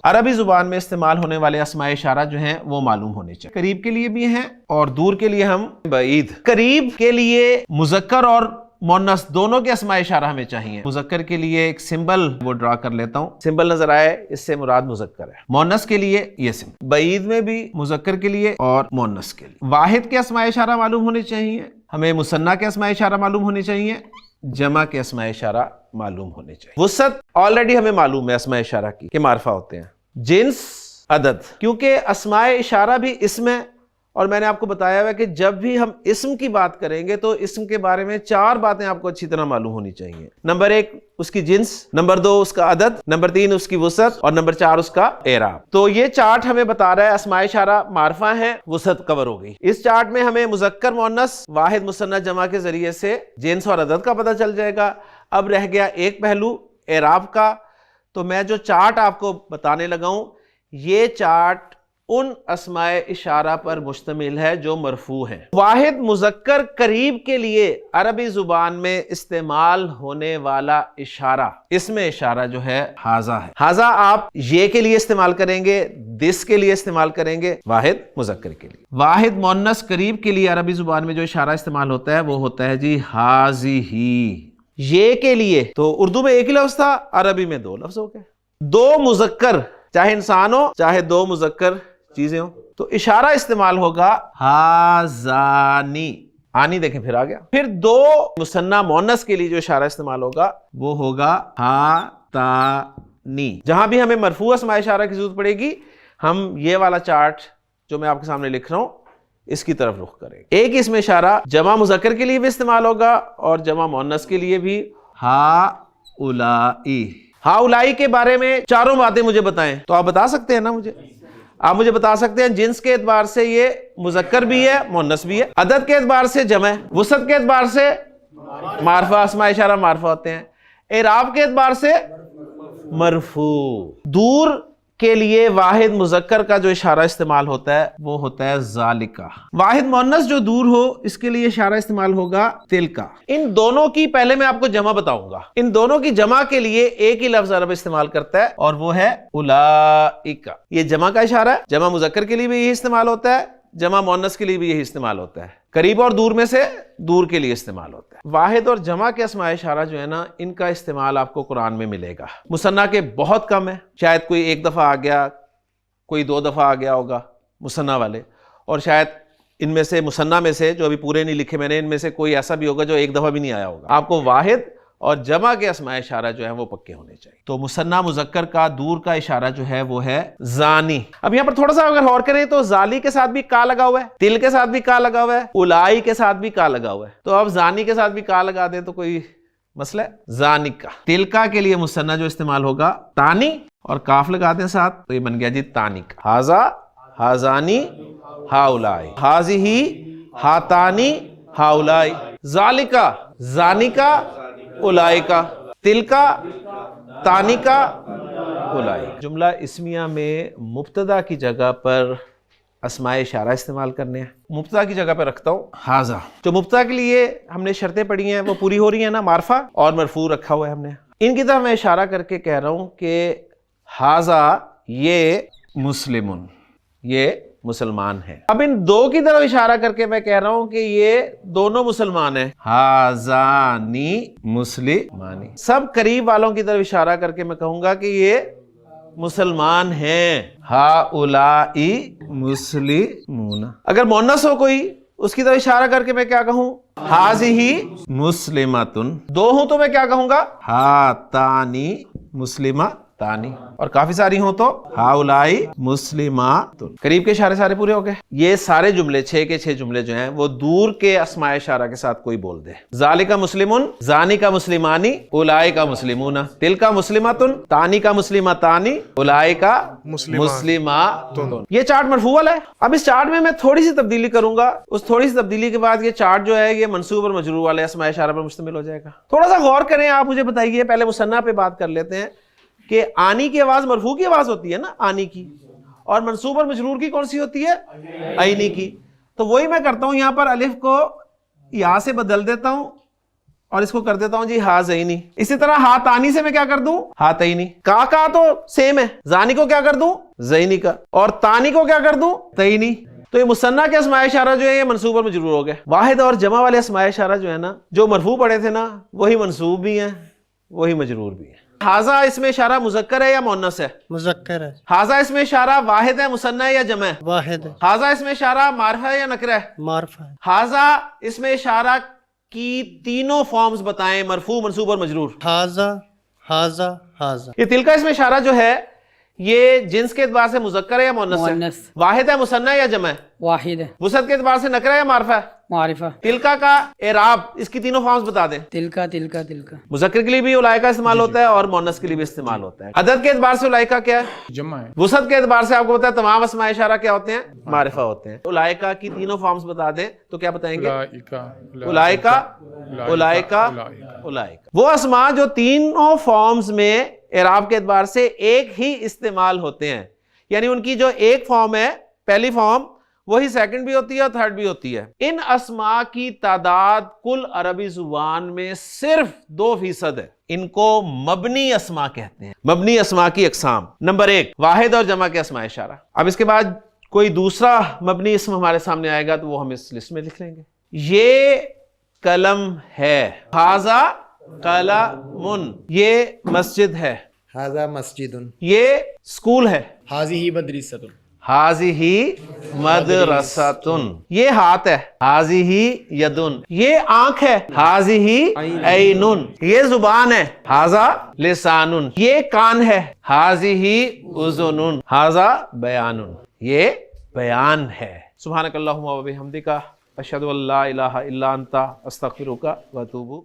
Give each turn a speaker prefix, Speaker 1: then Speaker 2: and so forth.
Speaker 1: عربی زبان میں استعمال ہونے والے اسماء اشارہ جو ہیں وہ معلوم ہونے چاہیے. قریب کے لیے بھی ہیں اور دور کے لیے ہم بعید. قریب کے لیے مذکر اور مؤنث دونوں کے اسماء اشارہ ہمیں چاہیے. مذکر کے لیے ایک سمبل وہ ڈرا کر لیتا ہوں, سمبل نظر آئے, اس سے مراد مذکر ہے. مؤنث کے لیے یہ سمبل. بعید میں بھی مذکر کے لیے اور مؤنث کے لیے. واحد کے اسماء اشارہ معلوم ہونے چاہیے, ہمیں مثنیٰ کے اسماء اشارہ معلوم ہونے چاہیے, جمع کے اسماء اشارہ معلوم ہونے چاہیے. وسعت آلریڈی ہمیں معلوم ہے اسماء اشارہ کی کہ معرفہ ہوتے ہیں. جنس, عدد, کیونکہ اسماء اشارہ بھی اسم ہے, اور میں نے آپ کو بتایا ہوا کہ جب بھی ہم اسم کی بات کریں گے تو اسم کے بارے میں 4 باتیں آپ کو اچھی طرح معلوم ہونی چاہیے. نمبر 1 اس کی جنس, نمبر 2 اس کا عدد, نمبر 3 اس کی وسعت, اور نمبر 4 اس کا اعراب. تو یہ چارٹ ہمیں بتا رہا ہے اسماء اشارہ معرفہ ہیں, وسعت کور ہو گئی. اس چارٹ میں ہمیں مذکر مؤنث واحد مثنیٰ جمع کے ذریعے سے جنس اور عدد کا پتہ چل جائے گا. اب رہ گیا ایک پہلو اعراب کا. تو میں جو چارٹ آپ کو بتانے لگا ہوں, یہ چارٹ ان اسماء اشارہ پر مشتمل ہے جو مرفوع ہیں. واحد مذکر قریب کے لیے عربی زبان میں استعمال ہونے والا اشارہ, اسم اشارہ جو ہے ہاذا ہے. ہاذا آپ یہ کے لیے استعمال کریں گے, دس کے لیے استعمال کریں گے, واحد مذکر کے لیے. واحد مؤنث قریب کے لیے عربی زبان میں جو اشارہ استعمال ہوتا ہے وہ ہوتا ہے جی ہاذیہی. یہ کے لیے تو اردو میں ایک ہی لفظ تھا, عربی میں 2 لفظ ہو گئے. 2 مذکر, چاہے انسان ہو چاہے 2 مذکر چیزیں ہوں, تو اشارہ استعمال ہوگا ہازانی. آنی دیکھیں پھر آ گیا. پھر 2 مثنیٰ مؤنث کے لیے جو اشارہ استعمال ہوگا وہ ہوگا ہاتانی. جہاں بھی ہمیں مرفوع اسماء اشارہ کی ضرورت پڑے گی, ہم یہ والا چارٹ جو میں آپ کے سامنے لکھ رہا ہوں اس کی طرف رخ کریں. ایک اس میں اشارہ جمع مذکر کے لیے بھی استعمال ہوگا اور جمع مؤنث کے لیے بھی. ہاؤلائی. ہاؤلائی کے بارے میں 4 باتیں مجھے بتائیں. تو آپ بتا سکتے ہیں نا مجھے؟ آپ مجھے بتا سکتے ہیں جنس کے اعتبار سے یہ مذکر بھی ہے مؤنث بھی ہے, عدد کے اعتبار سے جمع ہے, وسعت کے اعتبار سے معرفہ, اسماء اشارہ معرفہ ہوتے ہیں, اعراب کے اعتبار سے مرفوع. دور کے لیے واحد مذکر کا جو اشارہ استعمال ہوتا ہے وہ ہوتا ہے ذالکا. واحد مؤنث جو دور ہو اس کے لیے اشارہ استعمال ہوگا تلکا. ان دونوں کی پہلے میں آپ کو جمع بتاؤں گا. ان دونوں کی جمع کے لیے ایک ہی لفظ عرب استعمال کرتا ہے اور وہ ہے اولائکا. یہ جمع کا اشارہ ہے, جمع مذکر کے لیے بھی یہی استعمال ہوتا ہے, جمع مؤنث کے لیے بھی یہی استعمال ہوتا ہے. قریب اور دور میں سے دور کے لیے استعمال ہوتا ہے. واحد اور جمع کے اسماء اشارہ جو ہے نا, ان کا استعمال آپ کو قرآن میں ملے گا. مثنیٰ کے بہت کم ہے, شاید کوئی 1 دفعہ آ گیا, کوئی 2 دفعہ آ گیا ہوگا مثنیٰ والے, اور شاید ان میں سے مثنیٰ میں سے جو ابھی پورے نہیں لکھے میں نے, ان میں سے کوئی ایسا بھی ہوگا جو 1 دفعہ بھی نہیں آیا ہوگا. آپ کو واحد اور جمع کے اسماء اشارہ جو ہیں وہ پکے ہونے چاہیے. تو مثنیٰ مذکر کا دور کا اشارہ جو ہے وہ ہے زانی. اب یہاں پر تھوڑا سا اگر غور کریں تو زالی کے ساتھ بھی کا لگا ہوا ہے, تل کے ساتھ بھی کا لگا ہوا ہے, الائی کے ساتھ بھی کا لگا ہوا ہے. تو اب زانی کے ساتھ بھی کا لگا دیں تو کوئی مسئلہ ہے. زانکا. تلکا کے لیے مثنیٰ جو استعمال ہوگا تانی, اور کاف لگا دیں ساتھ تو یہ بن گیا جی تانک. ہاذا, ہازانی, ہاؤلائی. ہازیہی, ہاتانی, ہاؤلائی. ذالکا, زانکا, اولائکا. تلکا, تانکا, اولائکا. جملہ اسمیہ میں مبتدا کی جگہ پر اسماء اشارہ استعمال کرنے ہیں. مبتدا کی جگہ پہ رکھتا ہوں ہاذا. جو مبتدا کے لیے ہم نے شرطیں پڑھی ہیں وہ پوری ہو رہی ہیں نا, معرفہ اور مرفوع رکھا ہوا ہے ہم نے. ان کی طرف میں اشارہ کر کے کہہ رہا ہوں کہ ہاذا یہ مسلمن, یہ مسلمان ہے. اب ان 2 کی طرف اشارہ کر کے میں کہہ رہا ہوں کہ یہ دونوں مسلمان ہیں. ہازانی مسلمانی. سب قریب والوں کی طرف اشارہ کر کے میں کہوں گا کہ یہ مسلمان ہیں. ہاؤلائی مسلمون. اگر مؤنث ہو کوئی اس کی طرف اشارہ کر کے میں کیا کہوں؟ ہازیہی مسلمتن. 2 ہوں تو میں کیا کہوں گا؟ ہاتانی مسلمتانی. اور کافی ساری ہوں تو ہاؤلائی مسلمات. قریب کے اشارے سارے پورے ہو گئے. یہ سارے جملے 6 کے 6 جملے جو ہیں وہ دور کے اسماء اشارہ کے ساتھ کوئی بول دے. ذالکا مسلمن, زانکا مسلمانی, اولائکا مسلمون, تلکا مسلمتن, تانکا مسلمتانی, اولائکا مسلماتن. یہ چارٹ مرفوع ہے. اب اس چارٹ میں تھوڑی سی تبدیلی کروں گا. اس تھوڑی سی تبدیلی کے بعد یہ چارٹ جو ہے یہ منصوب اور مجرور والے اسماء اشارہ پر مشتمل ہو جائے گا. تھوڑا سا غور کریں, آپ مجھے بتائیے, پہلے مثنیٰ پہ بات کر لیتے ہیں کہ آنی کی آواز مرفوع کی آواز ہوتی ہے نا, آنی کی, اور منصوب اور مجرور کی کون سی ہوتی ہے؟ عینی کی. تو وہی میں کرتا ہوں, یہاں پر الف کو یا سے بدل دیتا ہوں اور اس کو کر دیتا ہوں جی ہا زینی. اسی طرح ہا تانی سے میں کیا کر دوں؟ ہا تینی. کا تو سیم ہے, زانی کو کیا کر دوں؟ زینی کا. اور تانی کو کیا کر دوں؟ تینی. تو یہ مثنیٰ کے اسماء اشارہ جو ہے یہ منصوب اور مجرور ہو گئے. واحد اور جمع والے اسماء اشارہ جو ہے نا, جو مرفوع پڑے تھے نا, وہی منصوب بھی ہیں وہی مجرور بھی ہیں. حاذا اسم اشارہ مذکر ہے یا مؤنث ہے؟
Speaker 2: مذکر ہے.
Speaker 1: حاذا اسم اشارہ واحد ہے, مثنیٰ ہے یا جمع ہے؟
Speaker 2: واحد ہے.
Speaker 1: حاذا اسم اشارہ معرفہ ہے یا نکرہ ہے؟
Speaker 2: معرفہ ہے.
Speaker 1: حاذا اسم اشارہ کی تینوں فارمز بتائیں, مرفوع, منصوب اور مجرور.
Speaker 2: حاذا حاذا حاذا.
Speaker 1: یہ تلکا اسم اشارہ جو ہے یہ جنس کے اعتبار سے مذکر ہے یا مؤنث ہے؟ واحد ہے, مثنیٰ ہے یا جمع ہے؟
Speaker 3: واحد ہے.
Speaker 1: وسعت کے اعتبار سے نکرہ ہے یا معرفہ ہے؟
Speaker 3: معرفہ.
Speaker 1: تلکا کا اعراب اس کی تینوں فارمز بتا دیں.
Speaker 3: تلکا تلکا تلکا.
Speaker 1: مذکر کے لیے بھی اولئکا استعمال ہوتا ہے اور مؤنث کے لیے بھی استعمال ہوتا ہے. عدد کے اعتبار سے اولئکا کیا ہے؟
Speaker 4: جمع ہے.
Speaker 1: وسعت کے اعتبار سے آپ کو پتا ہے تمام اسماء اشارہ کیا ہوتے ہیں؟ معرفہ ہوتے ہیں. اولئکا کی تینوں فارمز بتا دیں تو کیا بتائیں گے؟ اولئکا اولئکا اولئکا. وہ اسماء جو تینوں فارمز میں اعراب کے اعتبار سے ایک ہی استعمال ہوتے ہیں, یعنی ان کی جو ایک فارم ہے, پہلی فارم, وہی سیکنڈ بھی ہوتی ہے اور تھرڈ بھی ہوتی ہے. ان اسماء کی تعداد کل عربی زبان میں صرف 2% ہے. ان کو مبنی اسماء کہتے ہیں. مبنی اسماء کی اقسام: نمبر 1 واحد اور جمع کے اسماء اشارہ. اب اس کے بعد کوئی دوسرا مبنی اسم ہمارے سامنے آئے گا تو وہ ہم اس لسٹ میں لکھ لیں گے. یہ قلم ہے, ھذا قلم. یہ مسجد ہے,
Speaker 5: ھذا مسجد.
Speaker 1: یہ اسکول ہے,
Speaker 4: ھذہ مدرسۃ.
Speaker 1: ھذہ مدرسۃ. یہ ہاتھ ہے, ھذہ ید. یہ آنکھ ہے, ھذہ عین. یہ زبان ہے, ھذا لسان. یہ کان ہے, ھذہ اذن. ھذا بیان. یہ بیان ہے. سبحانک اللہم و بحمدک اشہد ان لا الہ الا انت استغفرک و اتوب